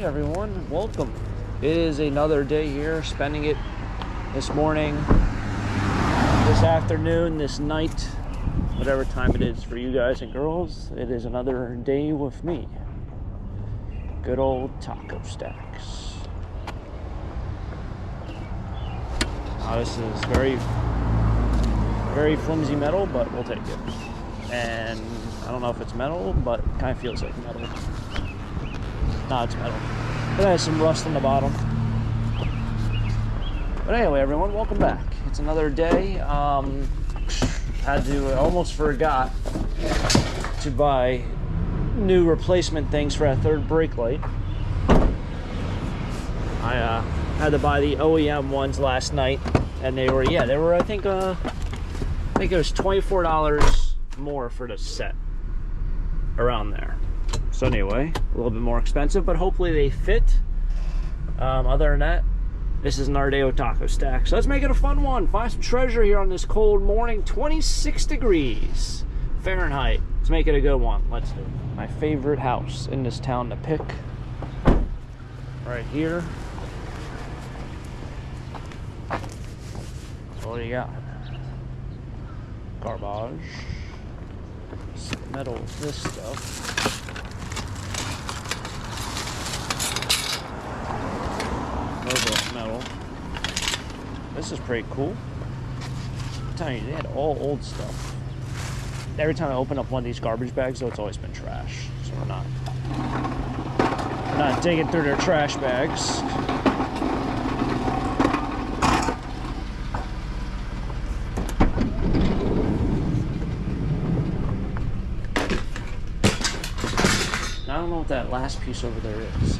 everyone, welcome. It is another day here, spending it this morning, this afternoon, this night, whatever time it is for you guys and girls. It is another day with me. Good old taco stacks. Now this is very flimsy metal, but we'll take it. And I don't know if it's metal, but it kind of feels like metal. No, it's metal. But it has some rust on the bottom. But anyway, everyone, welcome back. It's another day. Almost forgot to buy new replacement things for that third brake light. I had to buy the OEM ones last night, and they were I think it was $24 more for the set, around there. So anyway, a little bit more expensive, but hopefully they fit. Other than that, this is an Ardeo taco stack. So let's make it a fun one. Find some treasure here on this cold morning. 26 degrees Fahrenheit. Let's make it a good one. Let's do it. My favorite house in this town to pick. Right here. So what do you got? Garbage. Metal, this stuff. Metal. This is pretty cool. I'm telling you, they had all old stuff. Every time I open up one of these garbage bags, though, it's always been trash. So we're not digging through their trash bags. I don't know what that last piece over there is.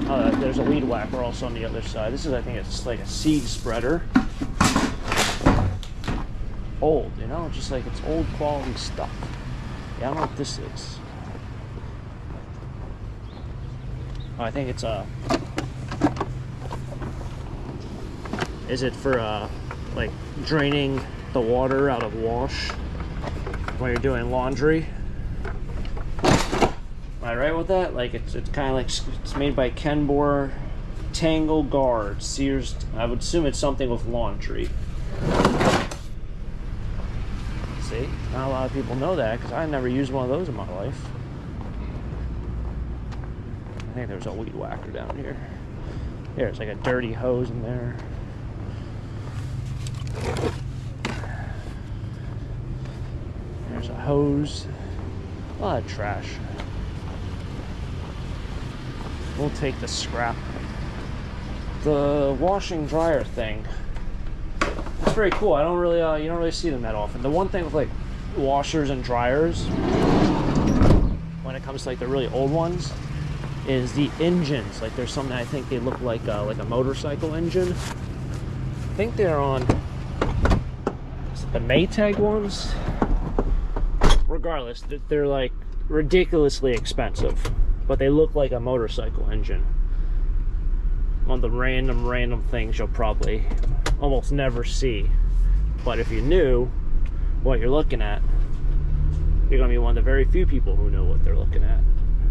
Oh, there's a weed whacker also on the other side. This is, I think it's like a seed spreader. Old, you know, just like it's old quality stuff. Yeah, I don't know what this is. Oh, I think it's is it for like draining the water out of wash when you're doing laundry? Am I right with that? Like it's kind of like it's made by Kenbor Tangle Guard Sears. I would assume it's something with laundry. See, not a lot of people know that because I never used one of those in my life. I think there's a weed whacker down here. There's like a dirty hose in there. There's a hose. A lot of trash. We'll take the scrap. The washing dryer thing. It's very cool. I don't really, you don't really see them that often. The one thing with like washers and dryers, when it comes to like the really old ones, is the engines. Like there's something I think they look like a motorcycle engine. I think they're on the Maytag ones. Regardless, they're like ridiculously expensive. But they look like a motorcycle engine. One of the random things you'll probably almost never see. But if you knew what you're looking at, you're gonna be one of the very few people who know what they're looking at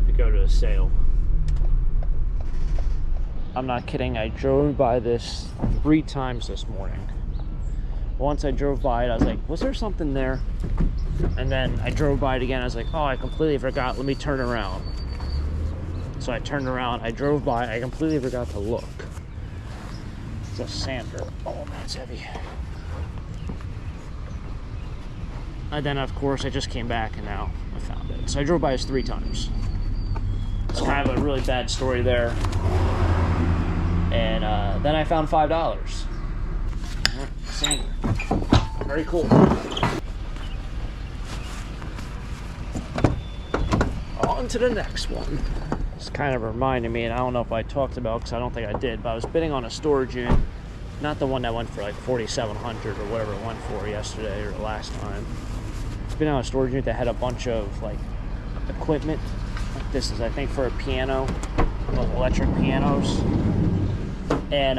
to go to a sale. I'm not kidding, I drove by this 3 times this morning. Once I drove by it, I was like, was there something there? And then I drove by it again, I was like, oh, I completely forgot, let me turn around. So I turned around, I drove by, I completely forgot to look. It's a sander. Oh, that's heavy. And then, of course, I just came back and now I found it. So I drove by this 3 times. It's kind of a really bad story there. And then I found $5. Sander. Very cool. On to the next one. It's kind of reminded me, and I don't know if I talked about, because I don't think I did, but I was bidding on a storage unit, not the one that went for like $4,700 or whatever it went for yesterday or last time. I was bidding on a storage unit that had a bunch of like equipment. This is, I think, for a piano, like electric pianos. And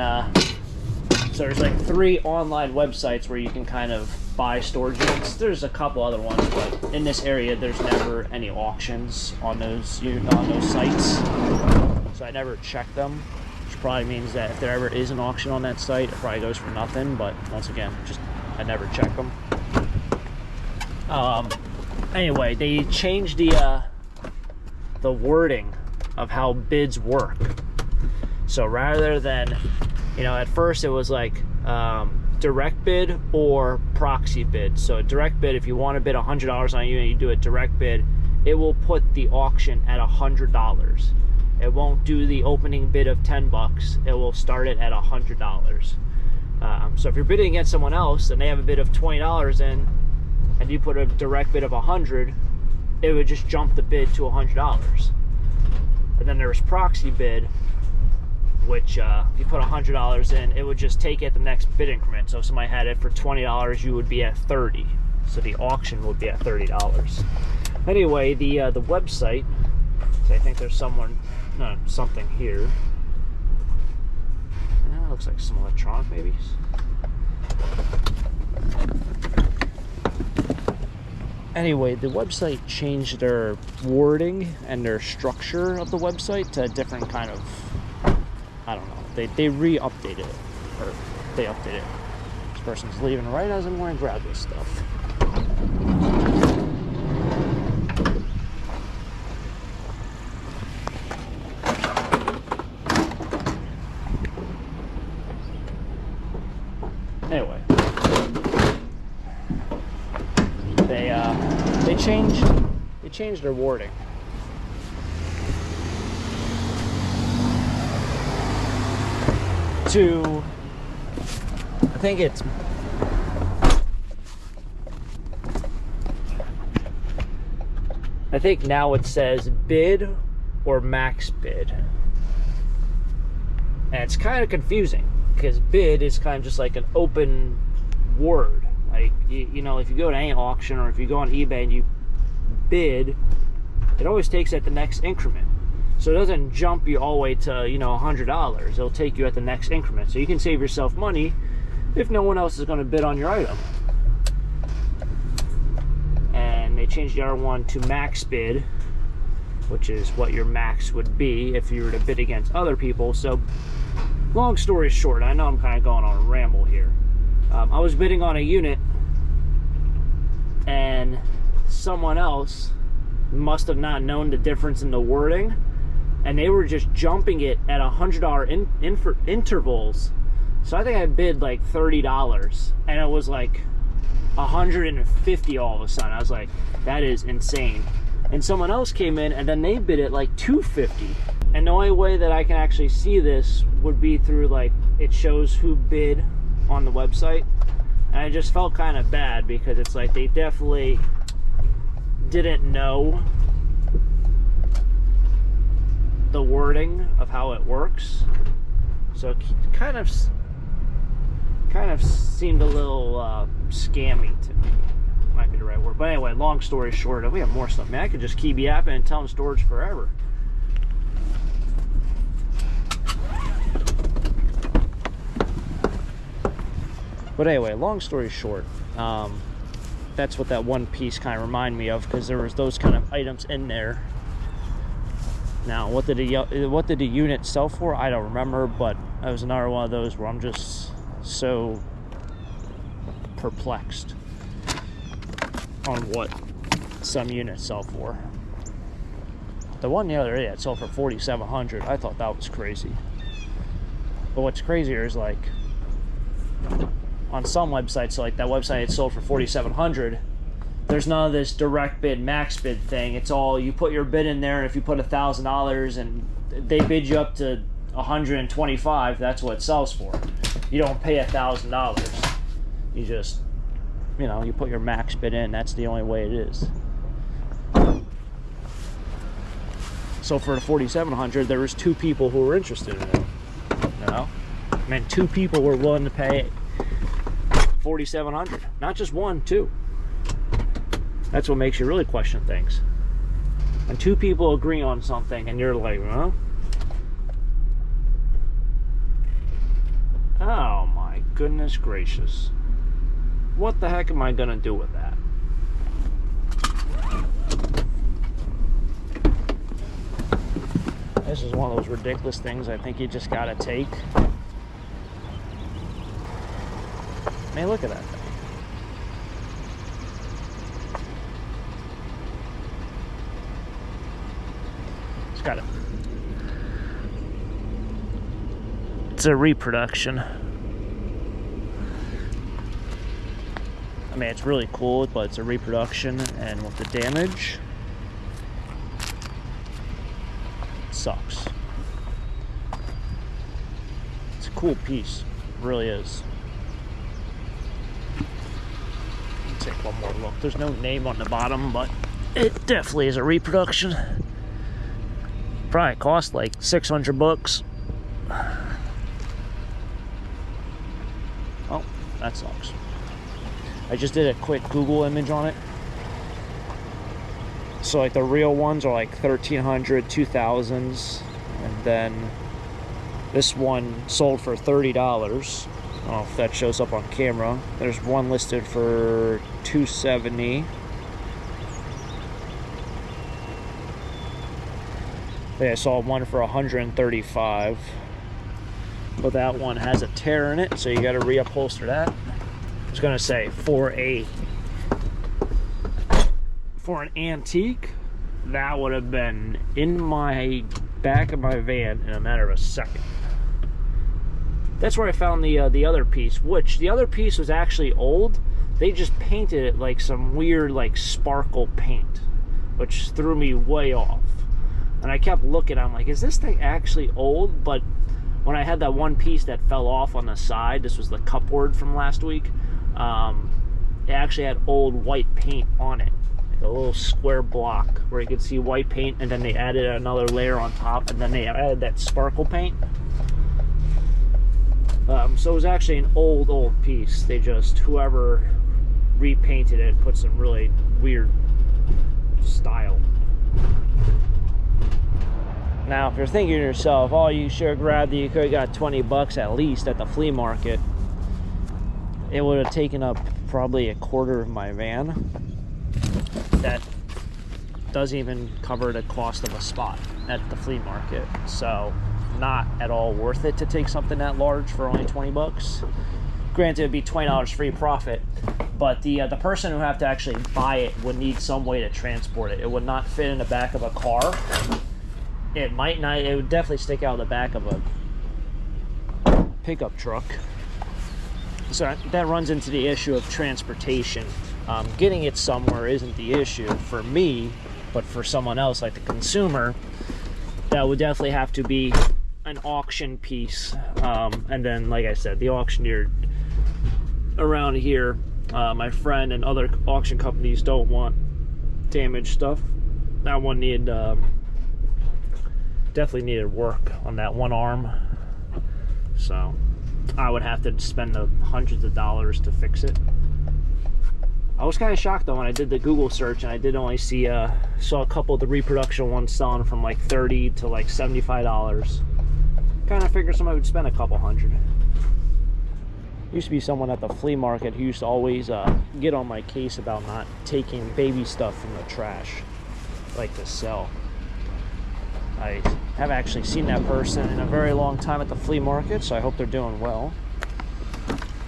so there's like 3 online websites where you can kind of buy storage units. There's a couple other ones, but in this area, there's never any auctions on those sites. So I never check them, which probably means that if there ever is an auction on that site, it probably goes for nothing. But once again, just I never check them. Anyway, they changed the wording of how bids work. So rather than, you know, at first it was like direct bid or proxy bid. So a direct bid, if you want to bid $100 on a unit, you do a direct bid. It will put the auction at $100. It won't do the opening bid of 10 bucks. It will start it at $100. So if you're bidding against someone else and they have a bid of $20 in, and you put a direct bid of 100, it would just jump the bid to $100. And then there's proxy bid, which if you put $100 in, it would just take it the next bid increment. So if somebody had it for $20, you would be at $30. So the auction would be at $30. Anyway, the website. So I think there's something here. Yeah, looks like some electronic maybe. Anyway, the website changed their wording and their structure of the website to a different kind of, I don't know. They re-updated it, or they updated it. This person's leaving right as I'm going to grab this stuff. Anyway, they changed their wording. To, I think now it says bid or max bid. And it's kind of confusing because bid is kind of just like an open word. Like, you know, if you go to any auction or if you go on eBay and you bid, it always takes at the next increment. So it doesn't jump you all the way to, you know, $100. It'll take you at the next increment. So you can save yourself money if no one else is going to bid on your item. And they changed the other one to max bid, which is what your max would be if you were to bid against other people. So long story short, I know I'm kind of going on a ramble here. I was bidding on a unit and someone else must have not known the difference in the wording, and they were just jumping it at $100 intervals. So I think I bid like $30 and it was like $150 all of a sudden. I was like, that is insane. And someone else came in and then they bid it like $250. And the only way that I can actually see this would be through, like, it shows who bid on the website. And I just felt kind of bad because it's like they definitely didn't know the wording of how it works. So it kind of seemed a little scammy to me. Might be the right word. But anyway, long story short, we have more stuff. Man, I could just keep yapping and telling storage forever. But anyway, long story short, that's what that one piece kind of reminded me of, because there was those kind of items in there. Now, what did the unit sell for? I don't remember, but that was another one of those where I'm just so perplexed on what some units sell for. The one the other day it sold for $4,700. I thought that was crazy. But what's crazier is, like, on some websites, so like that website it sold for $4,700, there's none of this direct bid, max bid thing. It's all, you put your bid in there, and if you put $1,000 and they bid you up to $125, that's what it sells for. You don't pay $1,000. You just, you know, you put your max bid in. That's the only way it is. So for the $4,700, there was 2 people who were interested in it. You know, I mean, 2 people were willing to pay $4,700. Not just 1, 2. That's what makes you really question things. When 2 people agree on something, and you're like, huh? Oh my goodness gracious. what the heck am I gonna do with that? This is one of those ridiculous things I think you just gotta take. Man, look at that thing. It's got a... It's a reproduction. I mean, it's really cool, but it's a reproduction, and with the damage, it sucks. It's a cool piece, it really is. Let's take one more look. There's no name on the bottom, but it definitely is a reproduction. Probably cost like 600 bucks. Oh, that sucks. I just did a quick Google image on it. So like the real ones are like 1,300, 2,000s, and then this one sold for $30. I don't know if that shows up on camera. There's one listed for $270. I saw one for $135. But that one has a tear in it, so you got to reupholster that. I was gonna say for an antique, that would have been in my back of my van in a matter of a second. That's where I found the other piece, which the other piece was actually old. They just painted it like some weird like sparkle paint, which threw me way off. And I kept looking, I'm like, is this thing actually old? But when I had that one piece that fell off on the side, this was the cupboard from last week, it actually had old white paint on it, like a little square block where you could see white paint, and then they added another layer on top, and then they added that sparkle paint. So it was actually an old piece. They just, whoever repainted it, put some really weird style. Now, if you're thinking to yourself, oh, you should have grabbed it, you could have got 20 bucks at least at the flea market, it would have taken up probably a quarter of my van. That doesn't even cover the cost of a spot at the flea market. So, not at all worth it to take something that large for only 20 bucks. Granted, it'd be $20 free profit, but the person who have to actually buy it would need some way to transport it. It would not fit in the back of a car. It might not, it would definitely stick out of the back of a pickup truck. So that runs into the issue of transportation. Getting it somewhere isn't the issue for me, but for someone else, like the consumer, that would definitely have to be an auction piece. And then, like I said, the auctioneer around here, my friend and other auction companies don't want damaged stuff. That one needed... definitely needed work on that one arm, so I would have to spend the hundreds of dollars to fix it. I was kind of shocked though when I did the Google search, and I did only see saw a couple of the reproduction ones selling from like $30 to like $75. Kind of figured somebody would spend a couple hundred. Used to be someone at the flea market who used to always get on my case about not taking baby stuff from the trash, like to sell. I haven't actually seen that person in a very long time at the flea market, so I hope they're doing well.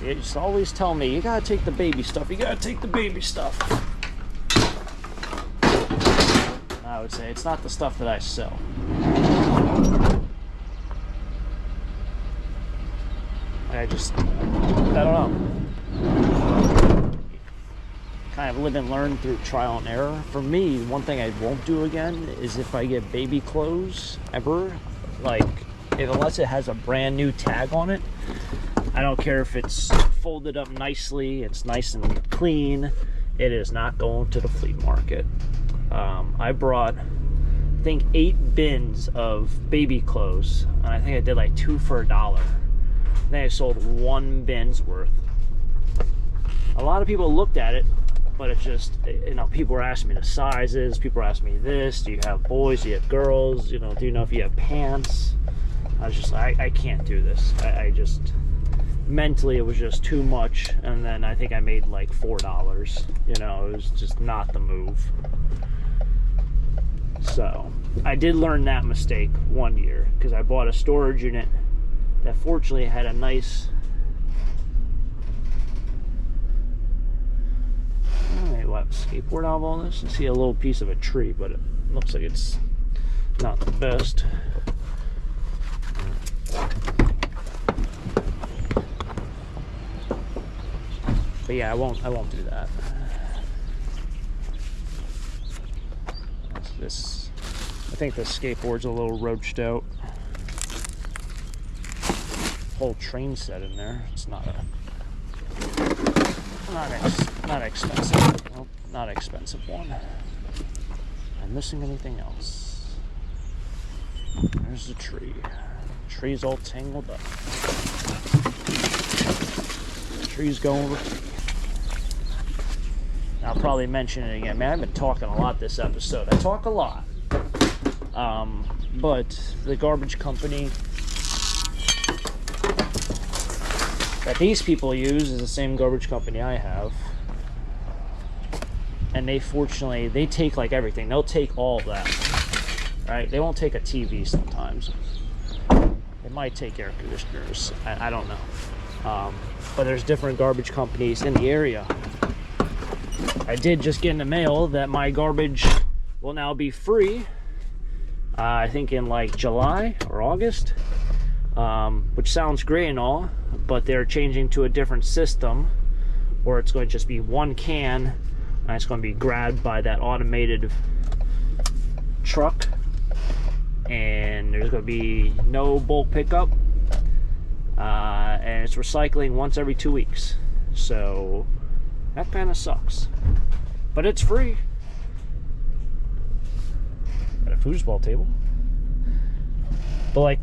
They just always tell me, you gotta take the baby stuff, you gotta take the baby stuff. I would say it's not the stuff that I sell. I don't know. Kind of live and learn through trial and error. For me, one thing I won't do again is if I get baby clothes ever, like unless it has a brand new tag on it. I don't care if it's folded up nicely, it's nice and clean, it is not going to the flea market. I brought, I think, 8 bins of baby clothes, and I think I did like 2 for $1. Then I sold 1 bin's worth. A lot of people looked at it, but it's just, you know, people were asking me the sizes, people were asking me this, do you have boys, do you have girls, you know, do you know if you have pants? I was just like, I can't do this. mentally it was just too much, and then I think I made like $4. You know, it was just not the move. So I did learn that mistake one year, because I bought a storage unit that fortunately had a nice, we'll have a skateboard out of all this. I see a little piece of a tree, but it looks like it's not the best. But yeah, I won't do that. This, I think the skateboard's a little roached out. Whole train set in there. It's not expensive. Nope, not expensive one. Am I missing anything else? There's the tree. The tree's all tangled up. The tree's going over. I'll probably mention it again. Man, I've been talking a lot this episode. I talk a lot. But the garbage company that these people use is the same garbage company I have. And they fortunately, they take like everything. They'll take all of that. Right? They won't take a TV sometimes. They might take air conditioners. I don't know. But there's different garbage companies in the area. I did just get in the mail that my garbage will now be free. I think in like July or August, which sounds great and all, but they're changing to a different system where it's going to just be one can and it's going to be grabbed by that automated truck, and there's going to be no bulk pickup, and it's recycling once every 2 weeks. So that kind of sucks, but it's free. Got a foosball table, but like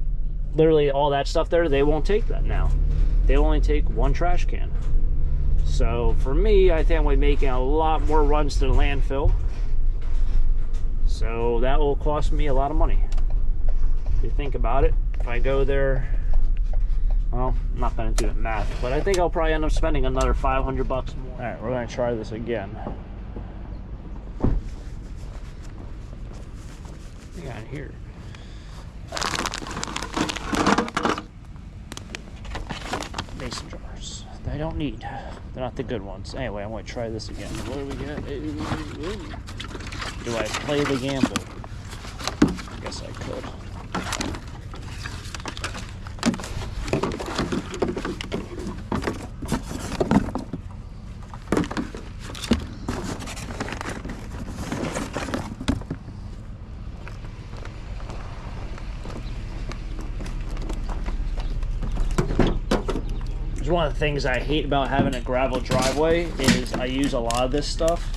literally all that stuff there, they won't take that now. They only take one trash can. So for me, I think we're making a lot more runs to the landfill, so that will cost me a lot of money. If you think about it, if I go there, well, I'm not going to do the math, but I think I'll probably end up spending another $500 more. All right, we're going to try this again. What do we got here? Mason jars. I don't need. They're not the good ones. Anyway, I'm going to try this again. What do we get? Do I play the gamble? I guess I could. One of the things I hate about having a gravel driveway is I use a lot of this stuff.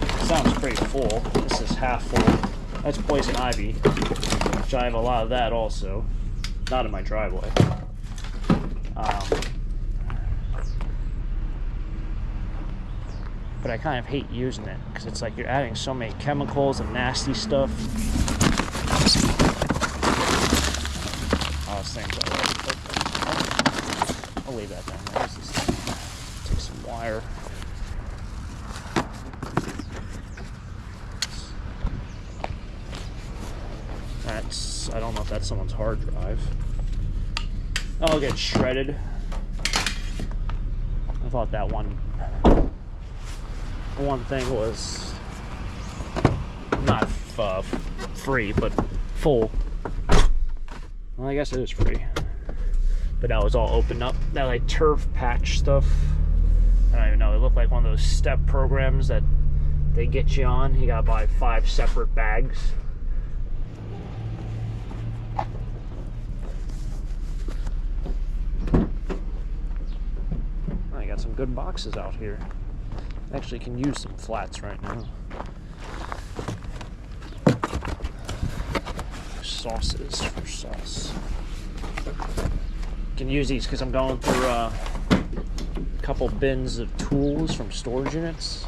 It sounds pretty full. This is half full. That's poison ivy, which I have a lot of that also. Not in my driveway. But I kind of hate using it because it's like you're adding so many chemicals and nasty stuff. Oh, this thing's alright. I'll leave that down there. Let's just take some wire. That's, I don't know if that's someone's hard drive. Oh, it'll get shredded. I thought that one thing was not free, but full. Well, I guess it is free. But that was all opened up. That like turf patch stuff. I don't even know. It looked like one of those step programs that they get you on. You gotta buy 5 separate bags. I got some good boxes out here. Actually can use some flats right now. Sauces for sauce. Can use these because I'm going through a couple bins of tools from storage units,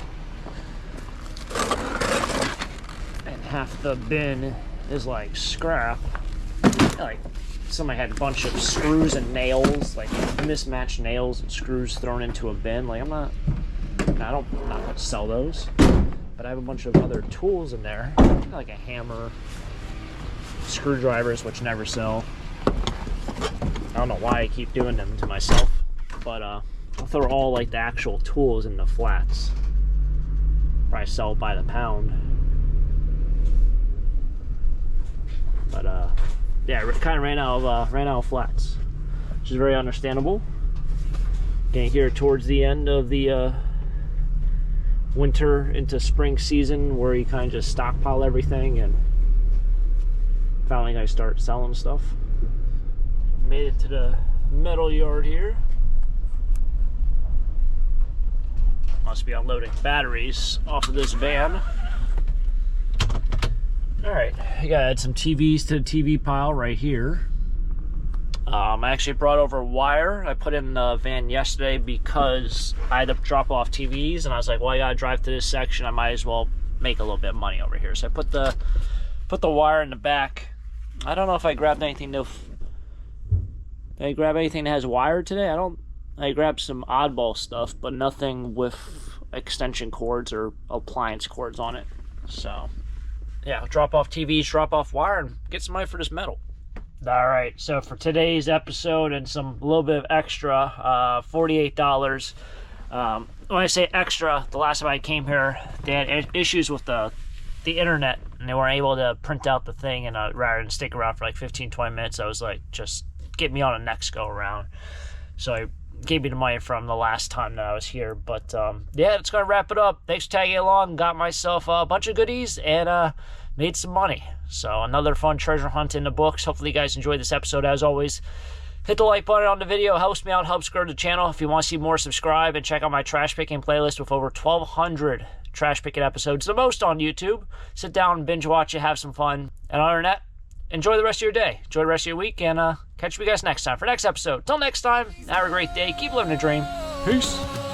and half the bin is like scrap, and like somebody had a bunch of screws and nails, like mismatched nails and screws thrown into a bin. Like I'm not gonna sell those, but I have a bunch of other tools in there, like a hammer, screwdrivers, which never sell. I don't know why I keep doing them to myself, but I'll throw all like the actual tools in the flats. Probably sell by the pound. But yeah, kind of ran out of flats, which is very understandable. Getting here towards the end of the winter into spring season, where you kind of just stockpile everything, and finally I start selling stuff. Made it to the metal yard here. Must be unloading batteries off of this van. Alright, I gotta add some TVs to the TV pile right here. I actually brought over wire. I put in the van yesterday because I had to drop off TVs, and I was like, well, I gotta drive to this section. I might as well make a little bit of money over here. So I put the wire in the back. I don't know if I grabbed anything new. Did I grab anything that has wire today? I grabbed some oddball stuff, but nothing with extension cords or appliance cords on it. So yeah, I'll drop off TVs, drop off wire, and get some money for this metal. All right, so for today's episode and a little bit of extra, $48. When I say extra, the last time I came here, they had issues with the internet, and they weren't able to print out the thing, and rather than stick around for like 15-20 minutes, I was like, just get me on a next go around. So I gave me the money from the last time that I was here. But yeah, it's gonna wrap it up. Thanks for tagging along. Got myself a bunch of goodies and made some money. So another fun treasure hunt in the books. Hopefully you guys enjoyed this episode. As always, hit the like button on the video. It helps me out, helps grow the channel. If you want to see more, subscribe and check out my trash picking playlist with over 1,200 trash picking episodes, the most on YouTube. Sit down and binge watch it, have some fun. And other than that, enjoy the rest of your day. Enjoy the rest of your week, and catch you guys next time for next episode. Till next time, have a great day. Keep living the dream. Peace.